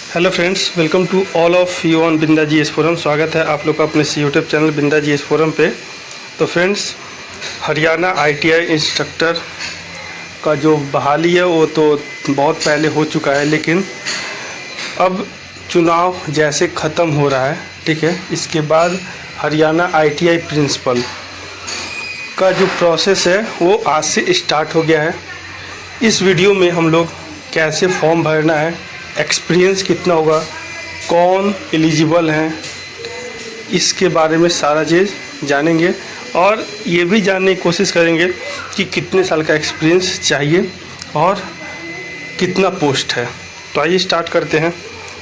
Hello friends, welcome to all of you on Binda G S forum. स्वागत है आप लोग का अपने यूट्यूब चैनल बिंदा जी एस फोरम पे। तो फ्रेंड्स, हरियाणा आईटीआई इंस्ट्रक्टर का जो बहाली है वो तो बहुत पहले हो चुका है, लेकिन अब चुनाव जैसे ख़त्म हो रहा है, ठीक है, इसके बाद हरियाणा आईटीआई प्रिंसिपल का जो प्रोसेस है वो आज से स्टार्ट हो गया है। इस वीडियो में हम लोग कैसे फॉर्म भरना है, एक्सपीरियंस कितना होगा, कौन एलिजिबल हैं, इसके बारे में सारा चीज़ जानेंगे और ये भी जानने की कोशिश करेंगे कि कितने साल का एक्सपीरियंस चाहिए और कितना पोस्ट है। तो आइए स्टार्ट करते हैं।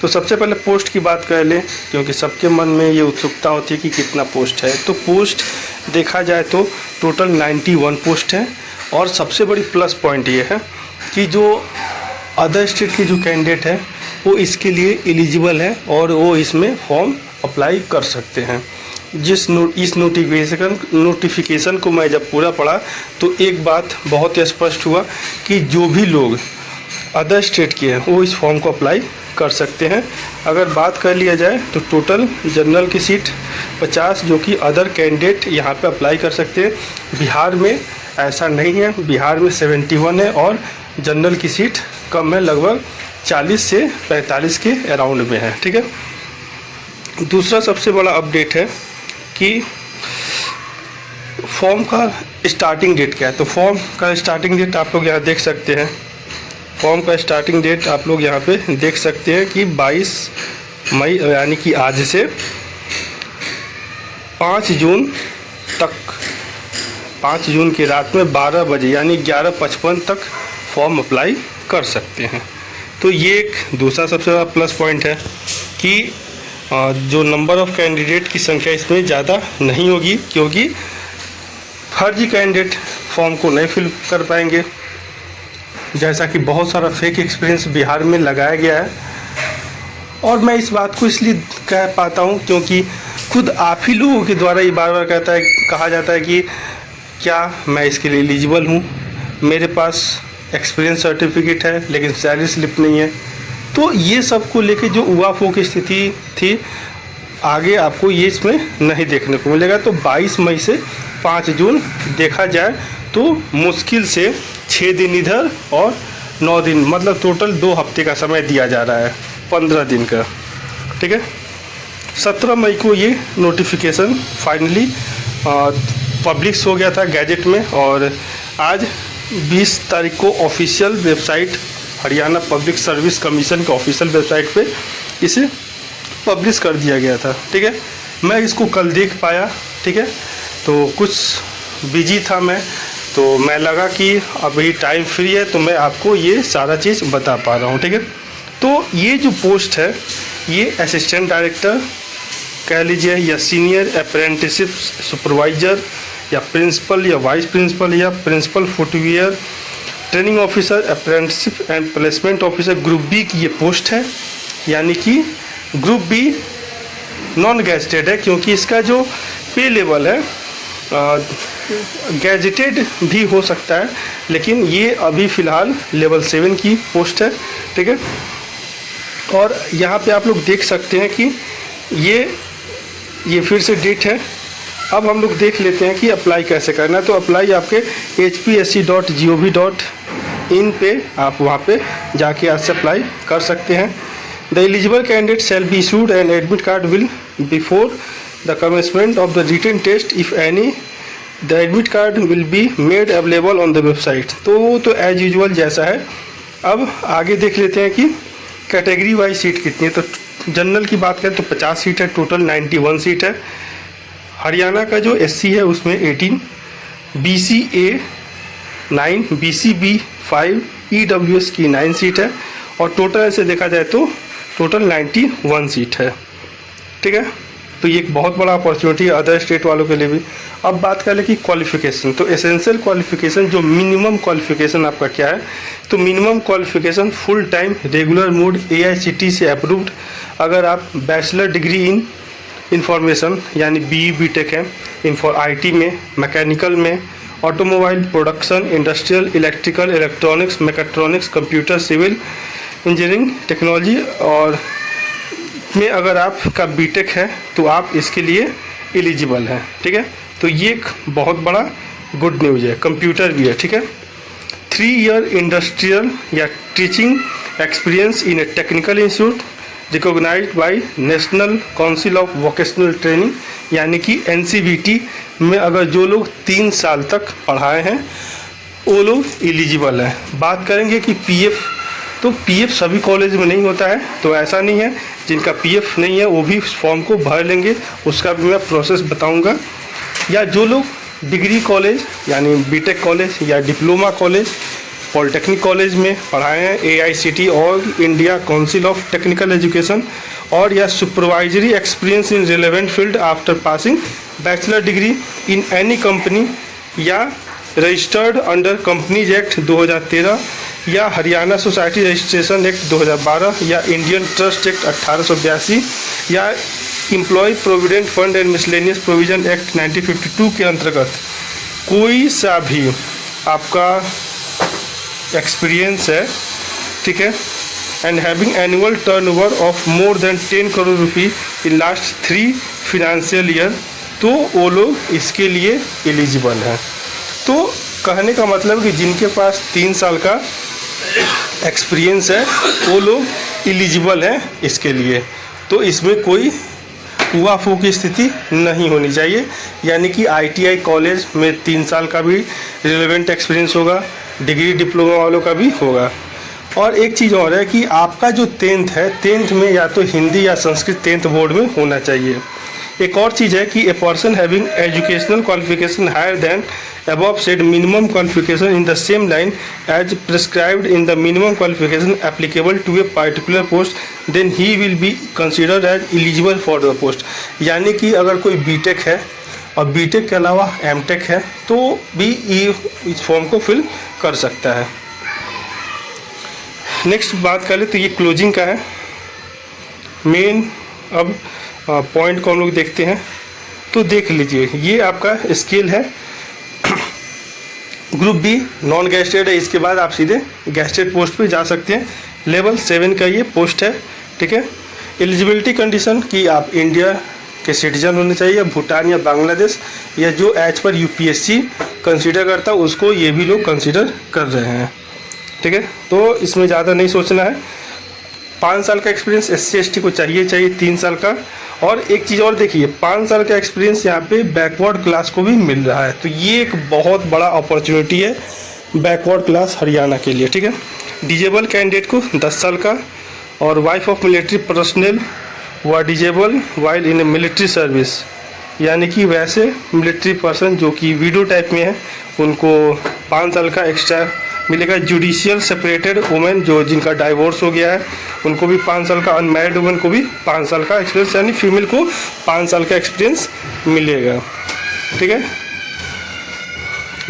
तो सबसे पहले पोस्ट की बात कर लें, क्योंकि सबके मन में ये उत्सुकता होती है कि कितना पोस्ट है। तो पोस्ट देखा जाए तो टोटल 91 पोस्ट है और सबसे बड़ी प्लस पॉइंट ये है कि जो अदर स्टेट के जो कैंडिडेट है वो इसके लिए एलिजिबल है और वो इसमें फॉर्म अप्लाई कर सकते हैं। इस नोटिफिकेशन को मैं जब पूरा पढ़ा तो एक बात बहुत स्पष्ट हुआ कि जो भी लोग अदर स्टेट के हैं वो इस फॉर्म को अप्लाई कर सकते हैं। अगर बात कर लिया जाए तो टोटल जनरल की सीट 50 जो कि अदर कैंडिडेट यहाँ पे अप्लाई कर सकते हैं। बिहार में ऐसा नहीं है, बिहार में 71 है और जनरल की सीट कम है, लगभग 40 से 45 के अराउंड में है, ठीक है। दूसरा सबसे बड़ा अपडेट है कि फॉर्म का स्टार्टिंग डेट क्या है। तो फॉर्म का स्टार्टिंग डेट आप लोग यहाँ देख सकते हैं। फॉर्म का स्टार्टिंग डेट आप लोग यहाँ पे देख सकते हैं कि 22 मई यानी कि आज से 5 जून तक, 5 जून की रात में 12 बजे यानी 11:55 तक फॉर्म अप्लाई कर सकते हैं। तो ये एक दूसरा सबसे बड़ा प्लस पॉइंट है कि जो नंबर ऑफ़ कैंडिडेट की संख्या इसमें ज़्यादा नहीं होगी, क्योंकि फर्जी कैंडिडेट फॉर्म को नहीं फिल कर पाएंगे। जैसा कि बहुत सारा फेक एक्सपीरियंस बिहार में लगाया गया है और मैं इस बात को इसलिए कह पाता हूँ क्योंकि खुद आप ही लोगों के द्वारा ये बार बार कहा जाता है कि क्या मैं इसके लिए एलिजिबल हूँ, मेरे पास एक्सपीरियंस सर्टिफिकेट है लेकिन सैलरी स्लिप नहीं है। तो ये सब को लेके जो उवाफो की स्थिति थी, आगे आपको ये इसमें नहीं देखने को मिलेगा। तो 22 मई से 5 जून देखा जाए तो मुश्किल से 6 दिन इधर और 9 दिन, मतलब टोटल 2 हफ्ते का समय दिया जा रहा है, 15 दिन का, ठीक है। 17 मई को ये नोटिफिकेशन फाइनली पब्लिश हो गया था गैजेट में और आज 20 तारीख को official website Haryana public service commission के ऑफिशियल वेबसाइट पे इसे पब्लिश कर दिया गया था, ठीक है। मैं इसको कल देख पाया, ठीक है, तो कुछ बिजी था मैं, तो मैं लगा कि अभी टाइम फ्री है तो मैं आपको ये सारा चीज़ बता पा रहा हूँ, ठीक है। तो ये जो पोस्ट है ये असिस्टेंट डायरेक्टर कह लीजिए या सीनियर अप्रेंटिसशिप सुपरवाइज़र या प्रिंसिपल या वाइस प्रिंसिपल या principal footwear training officer, apprenticeship and placement officer, group B की ये पोस्ट है। यानी कि ग्रुप बी नॉन गैजेटेड है, क्योंकि इसका जो पे लेवल है गैजेटेड भी हो सकता है, लेकिन ये अभी फ़िलहाल लेवल 7 की पोस्ट है, ठीक है। और यहाँ पे आप लोग देख सकते हैं कि ये फिर से डेट है। अब हम लोग देख लेते हैं कि अप्लाई कैसे करना है। तो अप्लाई आपके hpsc.gov.in पे आप वहाँ पे जाके आज से अप्लाई कर सकते हैं। The eligible candidate shall be issued and admit card will before the commencement of the written test if any the admit card will be made available on the website. तो एज यूजुअल जैसा है। अब आगे देख लेते हैं कि category wise seat कितनी है। तो जनरल की बात करें तो 50 सीट है, टोटल 91 सीट है। हरियाणा का जो SC है उसमें 18, BC A 9, BC B 5, EWS की 9 सीट है और टोटल ऐसे देखा जाए तो टोटल 91 सीट है, ठीक है। तो ये एक बहुत बड़ा अपॉर्चुनिटी है अदर स्टेट वालों के लिए भी। अब बात कर ले कि क्वालिफ़िकेशन, तो एसेंशियल क्वालिफ़िकेशन जो मिनिमम क्वालिफ़िकेशन आपका क्या है। तो minimum qualification full time regular mode AICTE से अप्रूव्ड, अगर आप बैचलर डिग्री इन इंफॉर्मेशन यानी BE BTech है, IT में, मैकेनिकल में, automobile, production, industrial, electrical, electronics, mechatronics, computer, civil engineering, technology और में अगर आपका बीटेक है तो आप इसके लिए एलिजिबल हैं, ठीक है। तो ये एक बहुत बड़ा गुड न्यूज़ है। कंप्यूटर भी है, ठीक है। 3 ईयर इंडस्ट्रियल या teaching experience in a technical institute recognised by National Council of Vocational Training, यानी कि NCVT में अगर जो लोग 3 साल तक पढ़ाए हैं वो लोग एलिजिबल हैं। बात करेंगे कि PF, तो PF सभी कॉलेज में नहीं होता है, तो ऐसा नहीं है। जिनका PF नहीं है वो भी फॉर्म को भर लेंगे, उसका भी मैं प्रोसेस बताऊंगा। या जो लोग डिग्री कॉलेज यानी बीटेक कॉलेज या डिप्लोमा कॉलेज पॉलिटेक्निक कॉलेज में पढ़ाए हैं, AICT और India council of technical education, और या supervisory experience in relevant field after passing bachelor degree in any company, या रजिस्टर्ड अंडर कंपनीज एक्ट 2013, या हरियाणा सोसाइटी रजिस्ट्रेशन एक्ट 2012, या इंडियन ट्रस्ट एक्ट 1882, या Employ Provident Fund and Miscellaneous Provision Act 1952 के अंतर्गत कोई सा भी आपका एक्सपीरियंस है, ठीक है, and having annual turnover of more than 10 crore rupee in last 3 financial year, तो वो लोग इसके लिए एलिजिबल हैं। तो कहने का मतलब कि जिनके पास 3 साल का एक्सपीरियंस है वो लोग एलिजिबल हैं इसके लिए। तो इसमें कोई हुआफू की स्थिति नहीं होनी चाहिए, यानी कि ITI कॉलेज में 3 साल का भी रिलेवेंट एक्सपीरियंस होगा, डिग्री डिप्लोमा वालों का भी होगा। और एक चीज़ और है कि आपका जो 10th है, 10th में या तो हिंदी या संस्कृत 10th बोर्ड में होना चाहिए। एक और चीज़ है कि a person having educational qualification higher than above said minimum qualification in the same line as prescribed in the minimum qualification applicable to a particular post, then he will be considered as eligible for the post। यानी कि अगर कोई BTech है और BTech के अलावा MTech है तो भी ये इस फॉर्म को फिल कर सकता है। नेक्स्ट बात कर ले तो ये क्लोजिंग का है। मेन अब पॉइंट को हम लोग देखते हैं, तो देख लीजिए ये आपका स्केल है। ग्रुप बी नॉन गैस्टेड है, इसके बाद आप सीधे गैस्टेड पोस्ट पे जा सकते हैं। लेवल 7 का ये पोस्ट है, ठीक है। एलिजिबिलिटी कंडीशन कि आप इंडिया के सिटीजन होने चाहिए, या भूटान या बांग्लादेश, या जो एज पर UPSC कंसीडर करता है उसको ये भी लोग कंसीडर कर रहे हैं, ठीक है। तो इसमें ज़्यादा नहीं सोचना है। 5 साल का एक्सपीरियंस SC/ST को चाहिए 3 साल का। और एक चीज़ और देखिए, 5 साल का एक्सपीरियंस यहाँ पे बैकवर्ड क्लास को भी मिल रहा है, तो ये एक बहुत बड़ा अपॉर्चुनिटी है बैकवर्ड क्लास हरियाणा के लिए, ठीक है। डिजेबल कैंडिडेट को 10 साल का, और वाइफ ऑफ मिलिट्री पर्सनल व disable while in military service, यानी कि वैसे मिलिट्री पर्सन जो कि विडो टाइप में है उनको 5 साल का एक्स्ट्रा मिलेगा। जुडिशियल सेपरेटेड वुमेन जो जिनका डाइवोर्स हो गया है उनको भी 5 साल का, अनमैरिड वुमेन को भी 5 साल का एक्सपीरियंस, यानी फीमेल को 5 साल का एक्सपीरियंस मिलेगा, ठीक है।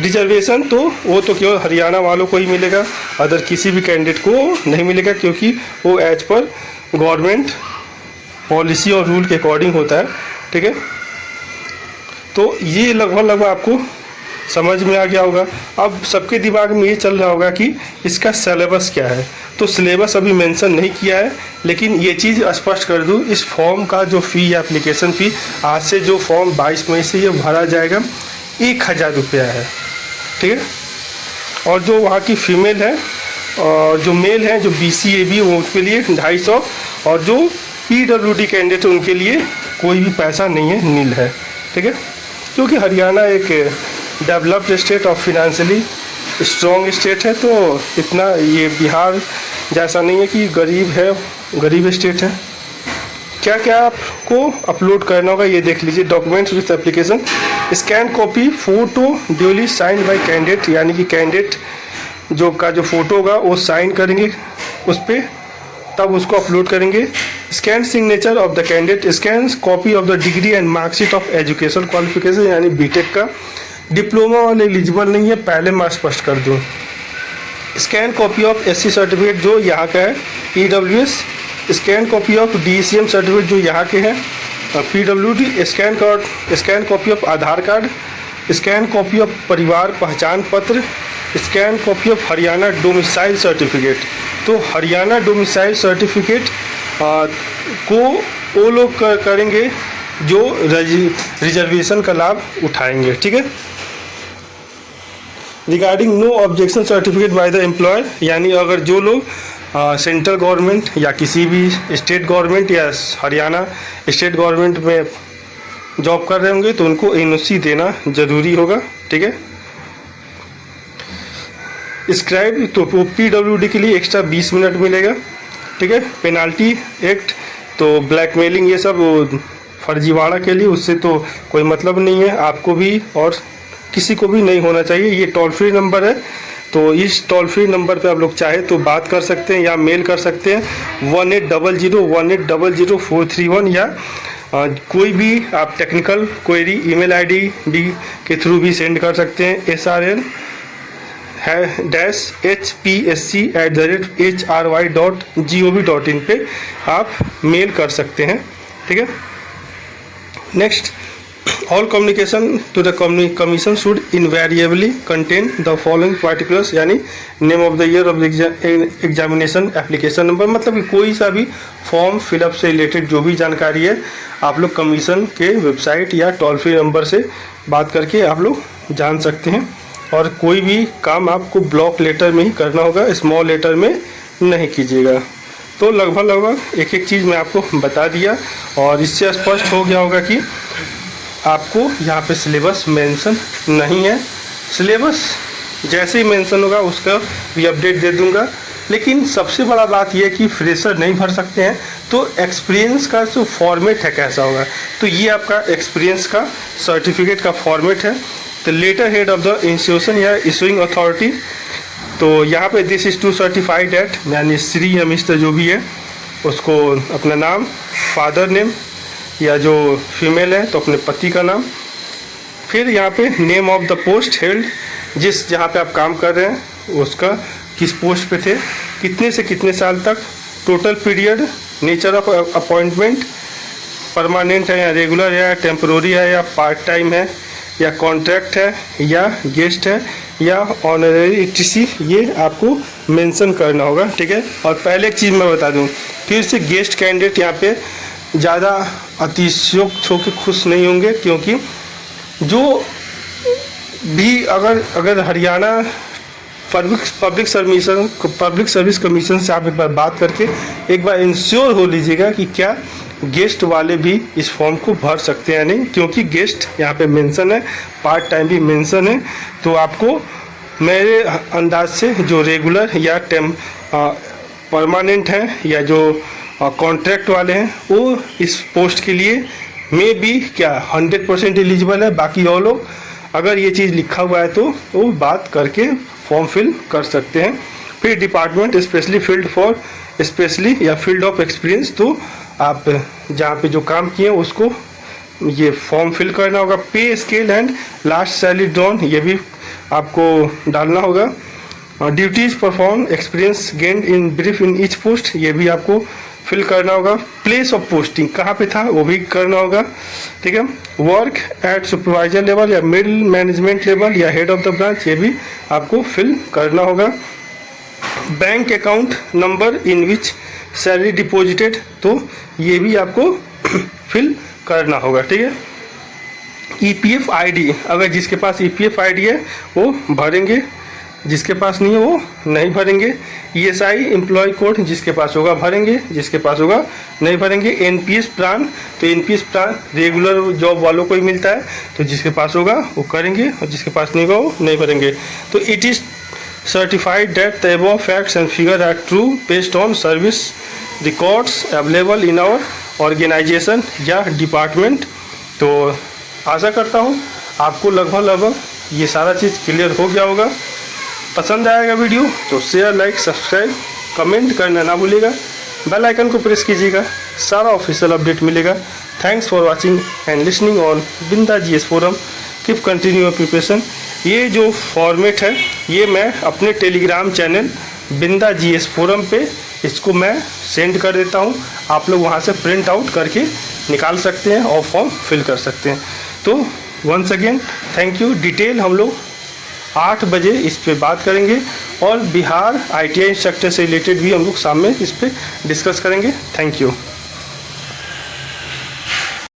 रिजर्वेशन तो वो तो केवल हरियाणा वालों को ही मिलेगा, अदर किसी भी कैंडिडेट को नहीं मिलेगा, क्योंकि वो एज पर गवर्नमेंट पॉलिसी और रूल के अकॉर्डिंग होता है, ठीक है। तो ये लगभग आपको समझ में आ गया होगा। अब सबके दिमाग में ये चल रहा होगा कि इसका सिलेबस क्या है, तो सिलेबस अभी मेंशन नहीं किया है, लेकिन ये चीज़ स्पष्ट कर दूँ, इस फॉर्म का जो फ़ी है एप्लीकेशन फ़ी, आज से जो फॉर्म 22 मई से ये भरा जाएगा 1000 रुपया है, ठीक है। और जो वहाँ की फीमेल है और जो मेल है जो BC/AB वो उसके लिए 250, और जो PWD कैंडिडेट उनके लिए कोई भी पैसा नहीं है, नील है, ठीक है। क्योंकि हरियाणा एक डेवलप्ड स्टेट और फिनेंशियली स्ट्रॉन्ग स्टेट है, तो इतना ये बिहार जैसा नहीं है कि गरीब स्टेट है। क्या क्या आपको अपलोड करना होगा ये देख लीजिए। Documents with application, scan copy photo duly signed by candidate, यानी कि कैंडिडेट जो का जो फोटो होगा वो साइन करेंगे उस पर, तब उसको अपलोड करेंगे। Scan signature of the candidate, scan copy of the degree and marksheet of education qualification, यानी बीटेक का। डिप्लोमा वाले एलिजिबल नहीं है, पहले मैं स्पष्ट कर दूँ। Scan copy of SC certificate जो यहाँ का है EWS, scan copy of DCM certificate जो यहाँ के हैं PWD, scan copy of Aadhaar card, scan copy of परिवार पहचान पत्र, scan copy of Haryana domicile certificate. तो हरियाणा डोमिसाइल सर्टिफिकेट को वो लोग करेंगे जो रिजर्वेशन का लाभ उठाएंगे। ठीक है। Regarding no objection certificate by the employer, यानी अगर जो लोग सेंट्रल गवर्नमेंट या किसी भी स्टेट गवर्नमेंट या हरियाणा स्टेट गवर्नमेंट में जॉब कर रहे होंगे तो उनको एनओसी देना ज़रूरी होगा। ठीक है। स्क्राइब तो PWD के लिए एक्स्ट्रा 20 मिनट मिलेगा। ठीक है। पेनाल्टी एक्ट तो ब्लैकमेलिंग ये सब फर्जीवाड़ा के लिए, उससे तो कोई मतलब नहीं है, आपको भी और किसी को भी नहीं होना चाहिए। ये टोल फ्री नंबर है, तो इस टोल फ्री नंबर पे आप लोग चाहे तो बात कर सकते हैं या मेल कर सकते हैं 1800 या कोई भी आप टेक्निकल क्वेरी email ID भी के थ्रू भी सेंड कर सकते हैं SRN-HPSC@HRY.gov.in पे आप मेल कर सकते हैं। ठीक है। Next, all communication to the commission should invariably contain the following particulars, यानी name of the year of examination, application number, मतलब कि कोई सा भी फॉर्म फिलअप से रिलेटेड जो भी जानकारी है आप लोग कमीशन के वेबसाइट या टोल फ्री नंबर से बात करके आप लोग जान सकते हैं। और कोई भी काम आपको ब्लॉक लेटर में ही करना होगा, स्मॉल लेटर में नहीं कीजिएगा। तो लगभग एक एक चीज़ मैं आपको बता दिया और इससे स्पष्ट हो गया होगा कि आपको यहाँ पे सिलेबस मेंशन नहीं है। सिलेबस जैसे ही मेंशन होगा उसका भी अपडेट दे दूँगा, लेकिन सबसे बड़ा बात यह है कि फ्रेशर नहीं भर सकते हैं, तो एक्सपीरियंस का जो फॉर्मेट है कैसा होगा, तो ये आपका एक्सपीरियंस का सर्टिफिकेट का फॉर्मेट है। तो letter head of the institution या इशूइंग अथॉरिटी, तो यहाँ पे this is to certified at, यानी श्री या मिस्टर जो भी है उसको अपना नाम, फादर नेम, या जो फीमेल है तो अपने पति का नाम, फिर यहाँ पे name of the post held, जिस जहाँ पे आप काम कर रहे हैं उसका किस पोस्ट पे थे, कितने से कितने साल तक, total period, nature of appointment, permanent है या रेगुलर है या टेम्प्रोरी है या पार्ट टाइम है या कॉन्ट्रैक्ट है या गेस्ट है या ऑनररी etc, ये आपको मेंशन करना होगा। ठीक है। और पहले एक चीज़ मैं बता दूं, फिर से गेस्ट कैंडिडेट यहाँ पे ज़्यादा अतिशयोक्त होकर खुश नहीं होंगे, क्योंकि जो भी अगर हरियाणा पब्लिक सर्विस कमीशन से आप एक बार बात करके एक बार इंश्योर हो लीजिएगा कि क्या गेस्ट वाले भी इस फॉर्म को भर सकते हैं नहीं, क्योंकि गेस्ट यहाँ पे मेंशन है, पार्ट टाइम भी मेंशन है। तो आपको मेरे अंदाज से जो रेगुलर या परमानेंट हैं या जो कॉन्ट्रैक्ट वाले हैं वो इस पोस्ट के लिए में भी क्या 100% एलिजिबल है। बाकी और लोग अगर ये चीज़ लिखा हुआ है तो वो बात करके फॉर्म फिल कर सकते हैं। फिर department specially field for specially या फील्ड ऑफ एक्सपीरियंस, तो आप जहाँ पे जो काम किए उसको ये फॉर्म फिल करना होगा। पे scale and last salary drawn, ये भी आपको डालना होगा। Duties perform, experience gained in brief in each post, ये भी आपको फिल करना होगा। प्लेस ऑफ पोस्टिंग कहाँ पे था वो भी करना होगा। ठीक है। वर्क एट सुपरवाइजर लेवल या मिडिल मैनेजमेंट लेवल या हेड ऑफ द ब्रांच, ये भी आपको फिल करना होगा। Bank account number in which salary deposited, तो ये भी आपको फिल करना होगा। ठीक है। EPF ID, अगर जिसके पास EPF ID है वो भरेंगे, जिसके पास नहीं है वो नहीं भरेंगे। ESI एम्प्लॉय कोड, जिसके पास होगा भरेंगे, जिसके पास होगा नहीं भरेंगे। NPS प्लान, तो NPS प्लान रेगुलर जॉब वालों को ही मिलता है, तो जिसके पास होगा वो करेंगे और जिसके पास नहीं होगा वो नहीं भरेंगे। तो it is certified that the above facts and figures are true based on service records available in our organization या department। तो आशा करता हूँ आपको लगभग ये सारा चीज़ क्लियर हो गया होगा। पसंद आएगा वीडियो तो शेयर, लाइक, सब्सक्राइब, कमेंट करना ना भूलिएगा। बेल आइकन को प्रेस कीजिएगा, सारा ऑफिशियल अपडेट मिलेगा। Thanks for watching and listening on Binda GS फोरम। Keep continue your preparation. ये जो फॉर्मेट है ये मैं अपने Telegram channel Binda GS forum पे इसको मैं सेंड कर देता हूँ, आप लोग वहाँ से प्रिंट आउट करके निकाल सकते हैं और फॉर्म फिल कर सकते हैं। तो once again thank you. Detail हम लोग 8 बजे इस पे बात करेंगे और बिहार ITI इंस्ट्रक्टर से रिलेटेड भी हम लोग शाम में इस पर डिस्कस करेंगे। Thank you.